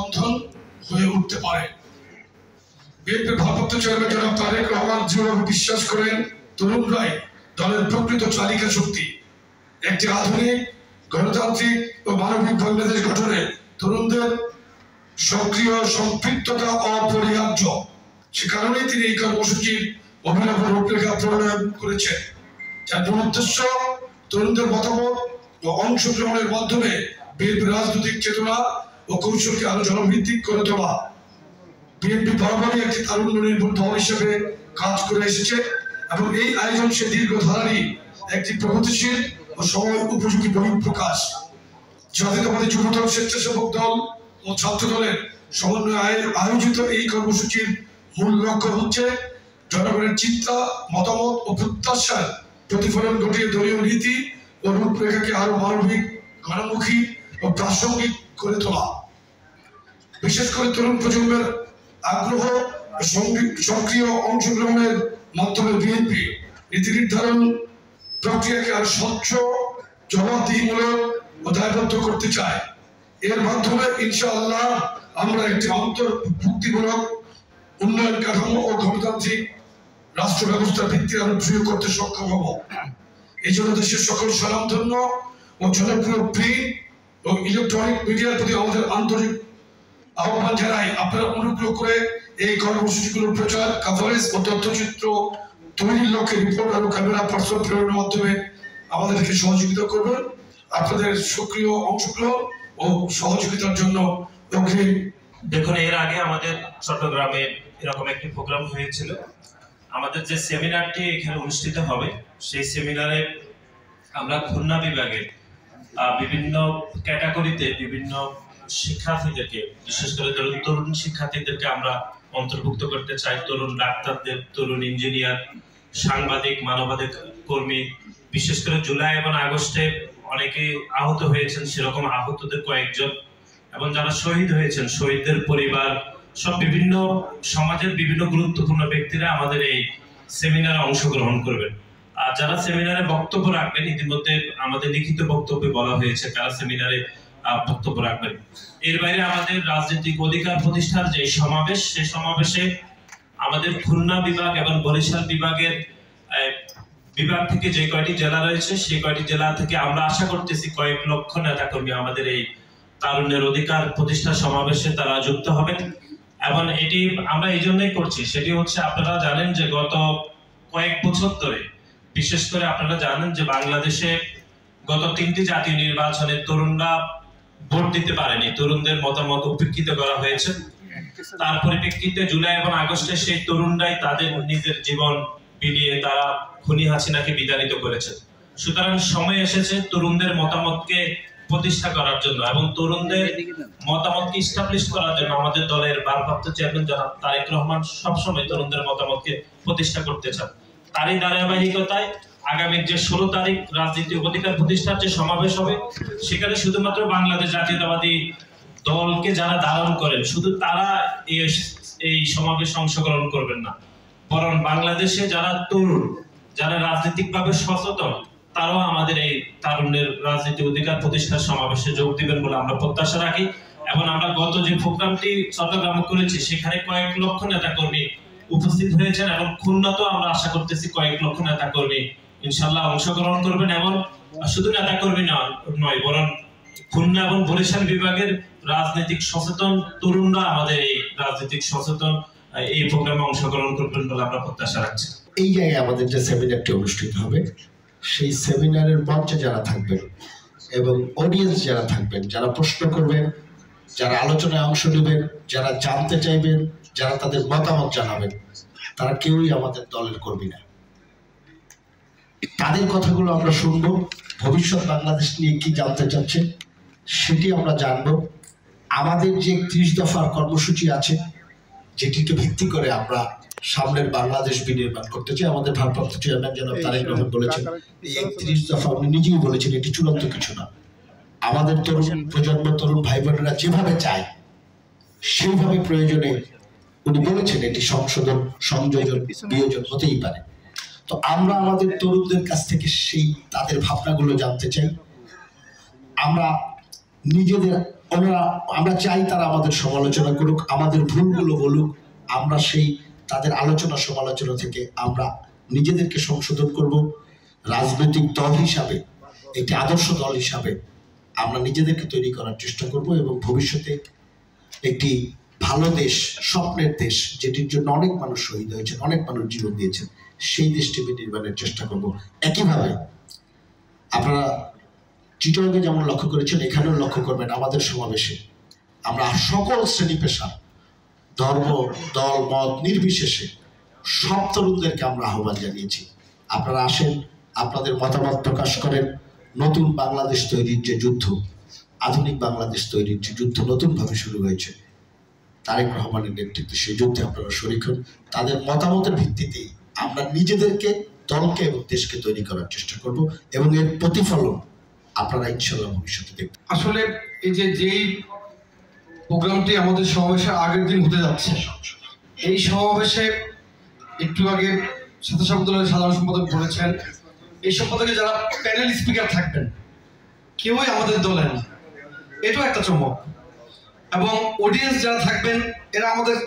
বন্ধন হয়ে উঠতে পারে। বিএনপির ভারপ্রাপ্ত চেয়ারম্যান জনাব তারেক রহমান দৃঢ়ভাবে বিশ্বাস করেন তরুণরাই দলের প্রকৃত চালিকা শক্তি। একটি আধুনিক গণতান্ত্রিক ও মানবিক বাংলাদেশ গঠনে তরুণদের সক্রিয় সম্পৃক্ততা অপরিহার্য। সে কারণেই তিনি এই কর্মসূচির অভিনব রূপরেখা প্রণয়ন করেছেন, যার মূল উদ্দেশ্য তরুণদের মতামত ও অংশগ্রহণের মাধ্যমে বিএনপির রাজনৈতিক চেতনা ও কৌশলকে আরো জনভিত্তিক করে তোলা। বিএনপি বরাবরই একটি তারুণ্য নির্ভর দল হিসেবে কাজ করে এসেছে এবং এই আয়োজন সে দীর্ঘধারী একটি প্রগতিশীল ও সময় উপযোগী বহিঃপ্রকাশ। জাতীয়তাবাদী যুবদল, স্বেচ্ছাসেবক দল ও ছাত্র দলের সমন্বয়ে আয়োজিত এই কর্মসূচির মূল লক্ষ্য হচ্ছে জনগণের চিন্তা, মতামত ও প্রত্যাশার প্রতিফলন ঘটিয়ে দলীয় নীতি ও রূপরেখাকে আরো মানবিক, গণমুখী ও প্রাসঙ্গিক করে তোলা। বিশেষ করে তরুণ প্রজন্মের আগ্রহ ও সক্রিয় অংশগ্রহণের মাধ্যমে বিএনপি নীতি নির্ধারণ প্রক্রিয়াকে আরো স্বচ্ছ, জবাবদিহিমূলক ও দায়বদ্ধ করতে চায়। এর মাধ্যমে ইনশাআল্লাহ আমরা একটি অন্তর্ভুক্তিমূলক উন্নয়ন কাঠামো ও গণতান্ত্রিক রাষ্ট্র ব্যবস্থার ভিত্তি আরো দৃঢ় করতে সক্ষম হব। এই জন্য দেশের সকল স্বনামধন্য ও জনপ্রিয় প্রিন্ট ও ইলেকট্রনিক মিডিয়ার প্রতি আমাদের আন্তরিক আহ্বান জানাই, আপনারা অনুগ্রহ করে এই কর্মসূচিগুলোর প্রচার, কভারেজ ও তথ্যচিত্র তৈরির লক্ষ্যে রিপোর্টার ও ক্যামেরা পার্সন প্রেরণের মাধ্যমে আমাদেরকে সহযোগিতা করবেন। আপনাদের সক্রিয় অংশগ্রহণ ও সহযোগিতার জন্য অগ্রিম। দেখুন, এর আগে আমাদের চট্টগ্রামে এরকম একটি প্রোগ্রাম হয়েছিল। আমাদের যে সেমিনারটি এখানে অনুষ্ঠিত হবে, সেই সেমিনারে আমরা খুলনা বিভাগের বিভিন্ন ক্যাটাগরিতে বিভিন্ন শিক্ষার্থীদেরকে, বিশেষ করে তরুণ শিক্ষার্থীদেরকে আমরা অন্তর্ভুক্ত করতে চাই। তরুণ ডাক্তারদের, তরুণ ইঞ্জিনিয়ার, সাংবাদিক, মানবাধিক কর্মী, বিশেষ করে জুলাই এবং আগস্টে অনেকে আহত হয়েছেন, সেরকম আহতদের কয়েকজন, এবং যারা শহীদ হয়েছেন, শহীদদের পরিবার, সব বিভিন্ন সমাজের বিভিন্ন গুরুত্বপূর্ণ ব্যক্তিরা আমাদের এই সেমিনারে অংশগ্রহণ করবেন। আর যারা সেমিনারে বক্তব্য রাখবেন, ইতিমধ্যে আমাদের লিখিত বক্তব্যে বলা হয়েছে কারা সেমিনারে বক্তব্য রাখবেন। এর বাইরে আমাদের রাজনৈতিক অধিকার প্রতিষ্ঠার যে সমাবেশ, সেই সমাবেশে আমাদের খুলনা বিভাগ এবং বরিশাল বিভাগের বিভাগ থেকে যে কয়টি জেলা রয়েছে, সেই কয়টি জেলা থেকে আমরা আশা করতেছি কয়েক লক্ষ নেতাকর্মী আমাদের এই তারুণ্যের অধিকার প্রতিষ্ঠা সমাবেশে তারা যুক্ত হবেন। এবং এটি আমরা এই জন্যই করছি, সেটি হচ্ছে আপনারা জানেন যে গত কয়েক বছর ধরে, বিশেষ করে আপনারা জানেন যে বাংলাদেশে গত 3টি জাতীয় নির্বাচনে তরুণরা ভোট দিতে পারেনি, তরুণদের মতামত উপেক্ষিত করা হয়েছে। তার পরিপ্রেক্ষিতে জুলাই এবং আগস্টে সেই তরুণরাই তাদের নিজের জীবন বিলিয়ে তারা খুনি হাসিনাকে বিতাড়িত করেছে। সুতরাং সময় এসেছে তরুণদের মতামতকে প্রতিষ্ঠা করার জন্য এবং তরুণদের মতামতকে ইস্টাবলিশ করার জন্য আমাদের দলের ভারপ্রাপ্ত চেয়ারম্যান জনাব তারেক রহমান সবসময় তরুণদের মতামতকে প্রতিষ্ঠা করতে চান। তারই ধারাবাহিকতায় আগামীর যে 16 তারিখ রাজনীতি অধিকার প্রতিষ্ঠার যে সমাবেশ হবে, সেখানে শুধুমাত্র বাংলাদেশ জাতীয়তাবাদী দলকে যারা ধারণ করেন শুধু তারা এই সমাবেশে অংশগ্রহণ করবেন না, বরং বাংলাদেশে যারা তরুণ, যারা রাজনৈতিকভাবে সচেতন, তারাও আমাদের এই তারুণ্যের রাজনীতি অধিকার প্রতিষ্ঠার সমাবেশে যোগ দিবেন বলে আমরা প্রত্যাশা রাখি। এবং আমরা গত যে প্রোগ্রামটি চট্টগ্রামে করেছি, সেখানে কয়েক লক্ষ নেতাকর্মী উপস্থিত হয়েছেন এবং খুলনাতেও আমরা আশা করতেছি কয়েক লক্ষ নেতাকর্মী ইনশাল্লাহ অংশগ্রহণ করবেন। এবং শুধু নেতাকর্মী নয়, বরং খুলনা এবং বরিশাল বিভাগের রাজনৈতিক সচেতন তরুণরা আমাদের এই রাজনৈতিক সচেতন এই প্রোগ্রামে অংশগ্রহণ করবেন বলে আমরা প্রত্যাশা রাখছি। এই জায়গায় আমাদের যে সেমিনারটি অনুষ্ঠিত হবে, সেই সেমিনারের মঞ্চে যারা থাকবেন এবং অডিয়েন্স যারা থাকবেন, যারা প্রশ্ন করবেন, যারা আলোচনায় অংশ নেবেন, যারা জানতে চাইবেন, যারা তাদের মতামত জানাবেন, তারা কেউই আমাদের দলের কর্মী না। তাদের কথাগুলো আমরা শুনবো, ভবিষ্যৎ বাংলাদেশ নিয়ে কি জানতে চাচ্ছে সেটি আমরা জানবো। আমাদের যে 30 দফার কর্মসূচি আছে, যেটিকে ভিত্তি করে আমরা সামনের বাংলাদেশ বিনির্মাণ করতে চাই। আমাদের ভারপ্রাপ্ত চেয়ারম্যান জনাব তারেক রহমান বলেছেন, এই 31 দফা উনি নিজেই বলেছেন এটি চূড়ান্ত কিছু না। আমাদের তরুণ প্রজন্ম, তরুণ ভাই বোনেরা যেভাবে চায় সেইভাবে প্রয়োজনে উনি বলেছেন এটি সংশোধন, সংযোজন, বিয়োজন হতেই পারে। তো আমরা আমাদের তরুণদের কাছ থেকে সেই তাদের ভাবনাগুলো জানতে চাই। আমরা নিজেদের আমরা চাই তারা আমাদের সমালোচনা করুক, আমাদের ভুলগুলো বলুক, আমরা সেই তাদের আলোচনা সমালোচনা থেকে আমরা নিজেদেরকে সংশোধন করব। রাজনৈতিক দল হিসাবে, একটি আদর্শ দল হিসাবে আমরা নিজেদেরকে তৈরি করার চেষ্টা করব এবং ভবিষ্যতে একটি ভালো দেশ, স্বপ্নের দেশ, যেটির জন্য অনেক মানুষ শহীদ হয়েছেন, অনেক মানুষ জীবন দিয়েছেন, সেই দেশটি নির্মাণের চেষ্টা করব। একইভাবে আপনারা চিটাগংয়ে যেমন লক্ষ্য করেছেন, এখানেও লক্ষ্য করবেন আমাদের সমাবেশে আমরা সকল শ্রেণী পেশা, ধর্ম, দল, মত নির্বিশেষে সব তরুণদেরকে আমরা আহ্বান জানিয়েছি, আপনারা আসেন, আপনাদের মতামত প্রকাশ করেন। নতুন বাংলাদেশ তৈরির যে যুদ্ধ, আধুনিক বাংলাদেশ তৈরির যে যুদ্ধ নতুনভাবে শুরু হয়েছে, তারেক রহমানের নেতৃত্বে সেই যুদ্ধে আপনারা শরীক হন। তাদের মতামতের ভিত্তিতেই আমরা নিজেদেরকে, দলকে এবং দেশকে তৈরি করার চেষ্টা করব এবং এর প্রতিফলন আপনারা ইনশাআল্লাহ ভবিষ্যতে দেখবেন। আসলে এই যেই প্রোগ্রামটি আমাদের সমাবেশের আগের দিন হতে যাচ্ছে, এই সমাবেশে একটু আগে স্বেচ্ছাসেবক দলের সাধারণ সম্পাদক বলেছেন, এই সম্পাদকে যারা প্যানেল স্পিকার থাকবেন কেউই আমাদের দলের না, এটাও একটা চমক। এবং অডিয়েন্স যারা থাকবেন এরা আমাদের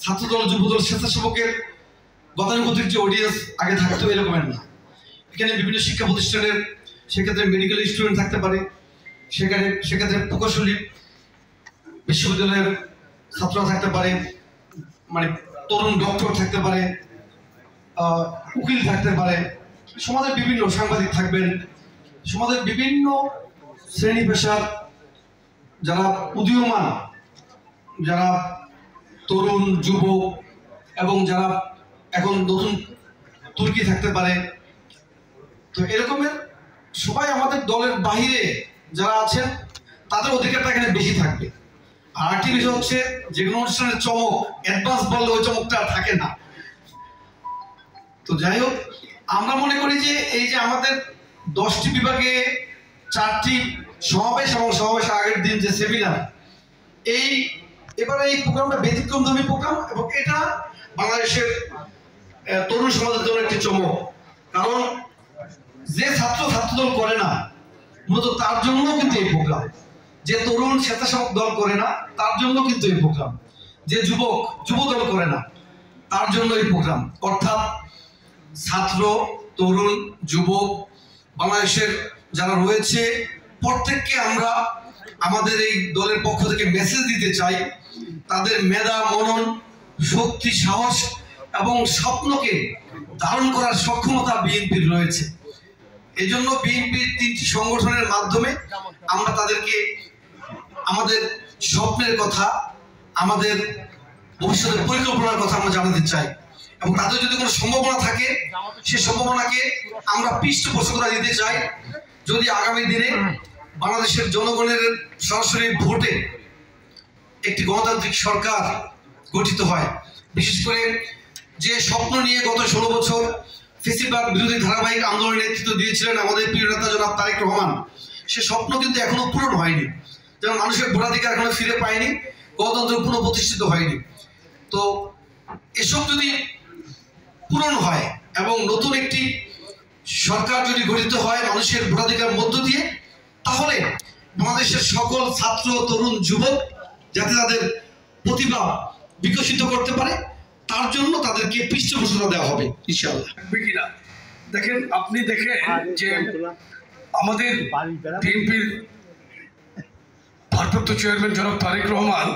ছাত্রদল, যুবদল, স্বেচ্ছাসেবকের গতানুগতিক যে অডিয়েন্স আগে থাকতো এরকমের না। এখানে বিভিন্ন শিক্ষা প্রতিষ্ঠানের, সেক্ষেত্রে মেডিকেল স্টুডেন্ট থাকতে পারে, সেক্ষেত্রে প্রকৌশলী বিশ্ববিদ্যালয়ের ছাত্ররা থাকতে পারে, মানে তরুণ ডক্টর থাকতে পারে, উকিল থাকতে পারে, সমাজের বিভিন্ন সাংবাদিক থাকবেন, সমাজের বিভিন্ন শ্রেণী পেশার যারা উদীয়মান, যারা তরুণ, যুবক এবং যারা এখন নতুন তুর্কি থাকতে পারে। তো এরকমের সবাই আমাদের দলের বাহিরে যারা আছেন তাদের অধিকারটা এখানে বেশি থাকবে। আর একটি বিষয় হচ্ছে, যে কোনো অনুষ্ঠানের চমক অ্যাডভান্স বললে ওই চমকটা থাকে না। তো যাই হোক, আমরা মনে করি যে এই যে আমাদের 10টি বিভাগে 4টি সমাবেশ এবং সমাবেশের আগের দিন যে সেমিনার, এবারে এই প্রোগ্রামটা ব্যতিক্রমধর্মী প্রোগ্রাম এবং এটা বাংলাদেশের তরুণ সমাজের জন্য একটি চমক। কারণ যে ছাত্রদল করে না, মূলত তার জন্য কিন্তু এই প্রোগ্রাম। যে তরুণ স্বেচ্ছাসেবক দল করে না, তার জন্য কিন্তু এই প্রোগ্রাম। যে যুবদল করে না, তার জন্য এই প্রোগ্রাম। অর্থাৎ ছাত্র, তরুণ, যুবক, বাংলাদেশের যারা রয়েছে প্রত্যেককে আমরা আমাদের এই দলের পক্ষ থেকে মেসেজ দিতে চাই, তাদের মেধা, মনন, শক্তি, সাহস এবং স্বপ্নকে ধারণ করার সক্ষমতা বিএনপির রয়েছে। এই জন্য বিএনপির 3টি সংগঠনের মাধ্যমে আমরা তাদেরকে আমাদের স্বপ্নের কথা, আমাদের ভবিষ্যতের পরিকল্পনার কথা আমরা জানাতে চাই এবং তাদের যদি কোনো সম্ভাবনা থাকে সেই সম্ভাবনাকে আমরা পৃষ্ঠপোষকতা দিতে চাই। যদি আগামী দিনে বাংলাদেশের জনগণের সরাসরি ভোটে একটি গণতান্ত্রিক সরকার গঠিত হয়, বিশেষ করে যে স্বপ্ন নিয়ে গত 16 বছর ফ্যাসিবাদ বিরোধী ধারাবাহিক আন্দোলনের নেতৃত্ব দিয়েছিলেন আমাদের প্রিয় নেতা জনাব তারেক রহমান, সে স্বপ্ন কিন্তু এখনো পূরণ হয়নি। যেমন মানুষের ভোটাধিকার এখনো ফিরে পায়নি, গণতন্ত্র পুনঃপ্রতিষ্ঠিত হয়নি। তো এসব যদি পূরণ হয় এবং নতুন একটি সরকার যদি গঠিত হয় মানুষের ভোটাধিকার মধ্য দিয়ে, তাহলে বাংলাদেশের সকল ছাত্র, তরুণ, যুবক যাতে তাদের প্রতিভা বিকশিত করতে পারে, তার জন্য তাদেরকে পৃষ্ঠপোষকতা দেওয়া হবে ইনশাআল্লাহ। দেখেন, আপনি দেখেন যে আমাদের বিএনপির ভারপ্রাপ্ত চেয়ারম্যান জনাব তারেক রহমান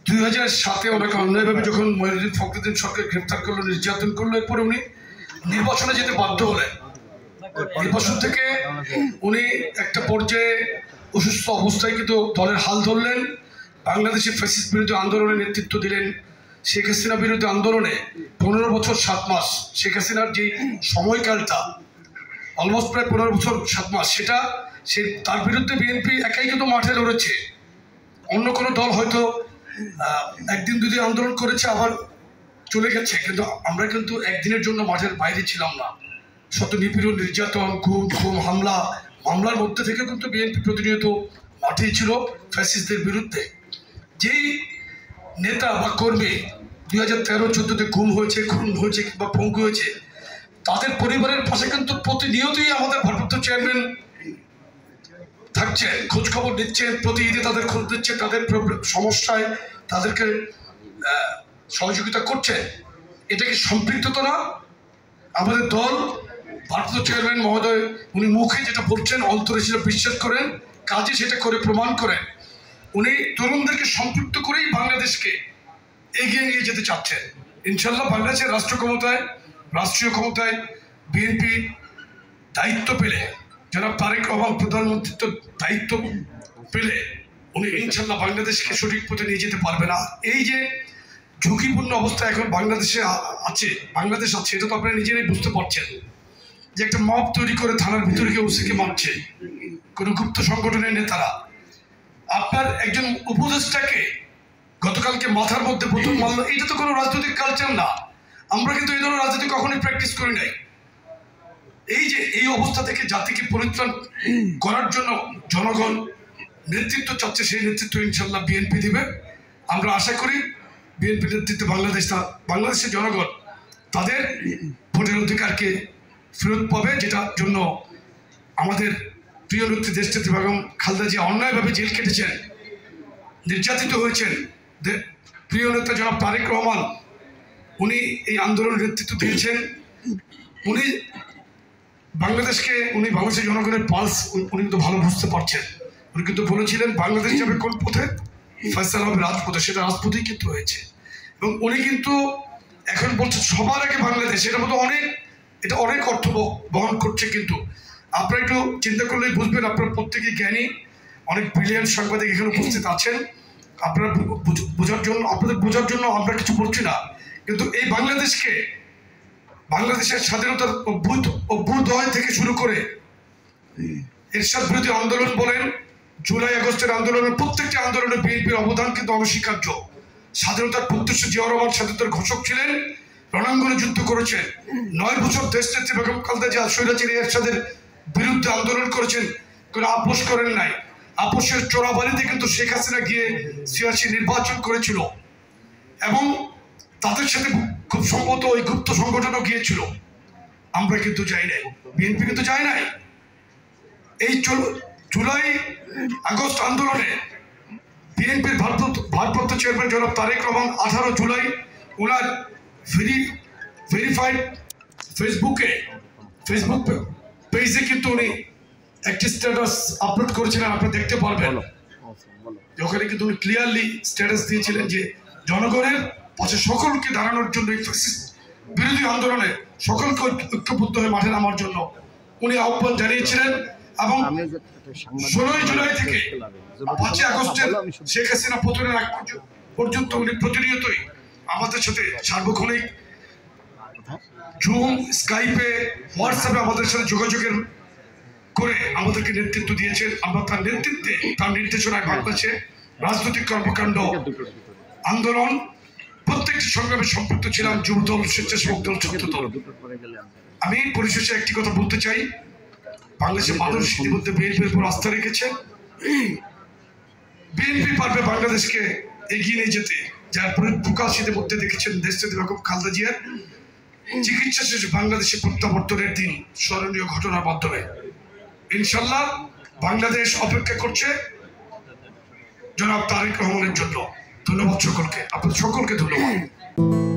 2007-এ ওনাকে অন্যায়ভাবে যখন মঈনুদ্দিন ফখরুদ্দিন সরকার গ্রেপ্তার করলো, নির্যাতন করলো, এরপরে উনি নির্বাচনে যেতে বাধ্য হলেন। নির্বাচন থেকে উনি একটা পর্যায়ে অসুস্থ অবস্থায় কিন্তু দলের হাল ধরলেন, বাংলাদেশের ফ্যাসিস্ট বিরোধী আন্দোলনে নেতৃত্ব দিলেন। শেখ হাসিনা বিরোধী আন্দোলনে 15 বছর 7 মাস, শেখ হাসিনার যে সময়কালটা অলমোস্ট প্রায় 15 বছর 7 মাস, তার বিরুদ্ধে বিএনপি একাই কিন্তু মাঠে লড়েছে। অন্য কোনো দল হয়তো একদিন দুদিন আন্দোলন করেছে আবার চলে গেছে, কিন্তু আমরা কিন্তু একদিনের জন্য মাঠের বাইরে ছিলাম না। শত নিপীড়ন, নির্যাতন, খুন, মামলার মধ্যে থেকে কিন্তু বিএনপি প্রতিনিয়ত মাঠেই ছিল ফ্যাসিস্টদের বিরুদ্ধে। যেই নেতা বা কর্মী 2013-14-তে খুন হয়েছে কিংবা পঙ্গু হয়েছে, তাদের পরিবারের পাশে কিন্তু প্রতিনিয়তই আমাদের ভারপ্রাপ্ত চেয়ারম্যান থাকছেন, খোঁজ খবর নিচ্ছেন, প্রতি ঈদে তাদের খোঁজ দিচ্ছেন, তাদের সমস্যায় তাদেরকে সহযোগিতা করছেন, এটা কি সম্পৃক্ততা না? আমাদের দল ভারপ্রাপ্ত চেয়ারম্যান মহোদয় উনি মুখে যেটা বলছেন অন্তরে সেটা বিশ্বাস করেন, কাজে সেটা করে প্রমাণ করেন। উনি তরুণদেরকে সম্পৃক্ত করেই বাংলাদেশকে এগিয়ে নিয়ে যেতে চাচ্ছেন। ইনশাল্লাহ বাংলাদেশের রাষ্ট্রীয় ক্ষমতায় বিএনপি দায়িত্ব পেলে, জনাব তারেক রহমান প্রধানমন্ত্রীত্ব দায়িত্ব পেলে উনি ইনশাল্লাহ বাংলাদেশকে সঠিক পথে নিয়ে যেতে পারবে না। এই যে ঝুঁকিপূর্ণ অবস্থা এখন বাংলাদেশ আছে, এটা তো আপনারা নিজেরাই বুঝতে পারছেন যে একটা মব তৈরি করে থানার ভিতরে কেউ ওসিকে মারছে কোনো গুপ্ত সংগঠনের নেতারা। আপনার একজন উপদেষ্টাকে গতকালকে মাথার মধ্যে বোতল মারলো, এটা তো কোনো রাজনৈতিক কালচার না। আমরা কিন্তু এই ধরনের রাজনীতি কখনোই প্র্যাকটিস করি নাই। এই যে এই অবস্থা থেকে জাতিকে পরিত্রাণ করার জন্য জনগণ নেতৃত্ব চাচ্ছে, সেই নেতৃত্ব ইনশাল্লাহ বিএনপি দিবে। আমরা আশা করি বিএনপি নেতৃত্বে বাংলাদেশের জনগণ তাদের ভোটের অধিকারকে ফেরত পাবে, যেটার জন্য আমাদের প্রিয় নেত্রী দেশনেত্রী বেগম খালেদা জিয়া অন্যায়ভাবে জেল কেটেছেন, নির্যাতিত হয়েছেন। প্রিয় নেতা জনাব তারেক রহমান উনি এই আন্দোলনের নেতৃত্ব দিয়েছেন। উনি বাংলাদেশের জনগণের পালস উনি কিন্তু ভালো বুঝতে পারছেন। উনি কিন্তু বলেছিলেন বাংলাদেশ যাবে কোন পথে, ফয়সালা হবে রাজপথে, সেটা রাজপথেই কিন্তু হয়েছে। এবং উনি কিন্তু এখন বলছেন সবার আগে বাংলাদেশ, এটা অনেক অর্থ বহন করছে। কিন্তু আপনারা একটু চিন্তা করলেই বুঝবেন, আপনারা প্রত্যেকে জ্ঞানী, অনেক ব্রিলিয়ান্ট সাংবাদিক এখানে উপস্থিত আছেন। আপনাদের বোঝার জন্য আমরা কিছু বলছি না, কিন্তু এই বাংলাদেশের স্বাধীনতার অভ্যুদয় থেকে শুরু করে এরশাদ বিরোধী আন্দোলন বলেন, জুলাই আগস্টের আন্দোলনের প্রত্যেকটি আন্দোলনে বিএনপির অবদান কিন্তু অনস্বীকার্য। স্বাধীনতার প্রত্যক্ষ জিয়া রহমান স্বাধীনতার ঘোষক ছিলেন, রণাঙ্গনে যুদ্ধ করেছেন। 9 বছর দেশনেত্রী বেগম খালেদা জিয়া স্বৈরাচারী এরশাদের বিরুদ্ধে আন্দোলন করেছেন, কোনো আপোষ করেন নাই। আপোষের চোরাবালিতে কিন্তু শেখ হাসিনা গিয়ে ৮৬ নির্বাচন করেছিল এবং তাদের সাথে খুব সম্ভবত ওই গুপ্ত সংগঠনও গিয়েছিল। আমরা কিন্তু যাই নাই, বিএনপি কিন্তু যায় নাই। এই জুলাই আগস্ট আন্দোলনে বিএনপির ভারপ্রাপ্ত চেয়ারম্যান জনাব তারেক রহমান 18 জুলাই ওনার ভেরিফাইড ফেসবুক পেজে কিন্তু উনি একটি স্ট্যাটাস আপলোড করেছিলেন, আপনারা দেখতে পারবেন। ওখানে কিন্তু উনি ক্লিয়ারলি স্ট্যাটাস দিয়েছিলেন যে জনগণের পাশে সকলকে দাঁড়ানোর জন্য, বিরোধী আন্দোলনে সকলকে ঐক্যবদ্ধ হয়ে মাঠে নামার জন্য উনি আহ্বান জানিয়েছিলেন। এবং 16 জুলাই থেকে 5 আগস্টের শেখ হাসিনা পতনের আগ পর্যন্ত উনি প্রতিনিয়তই আমাদের সাথে সার্বক্ষণিক জুম, স্কাইপে, হোয়াটসঅ্যাপে আমাদের সাথে যোগাযোগের করে আমাদেরকে নেতৃত্ব দিয়েছেন। আমরা তার নেতৃত্বে, তার নির্দেশনায় বাংলাদেশে রাজনৈতিক কর্মকাণ্ড, আন্দোলন প্রত্যেকটি সংগ্রামে সম্পৃক্ত ছিলাম। যুবদল, স্বেচ্ছাসেবক দল, ছাত্রদল। আমি পরিশেষে একটি কথা বলতে চাই, বাংলাদেশের মানুষ ইতিমধ্যে বিএনপির উপর আস্থা রেখেছে। বিএনপি পারবে বাংলাদেশকে এগিয়ে নিয়ে যেতে, যার প্রকাশ ইতিমধ্যে দেখেছেন দেশনেত্রী বেগম খালেদা জিয়ার চিকিৎসা শেষে বাংলাদেশে প্রত্যাবর্তনের দিন স্মরণীয় ঘটনার মাধ্যমে। ইনশাল্লাহ বাংলাদেশ অপেক্ষা করছে জনাব তারেক রহমানের জন্য। ধন্যবাদ সকলকে, আপনাদের সকলকে ধন্যবাদ।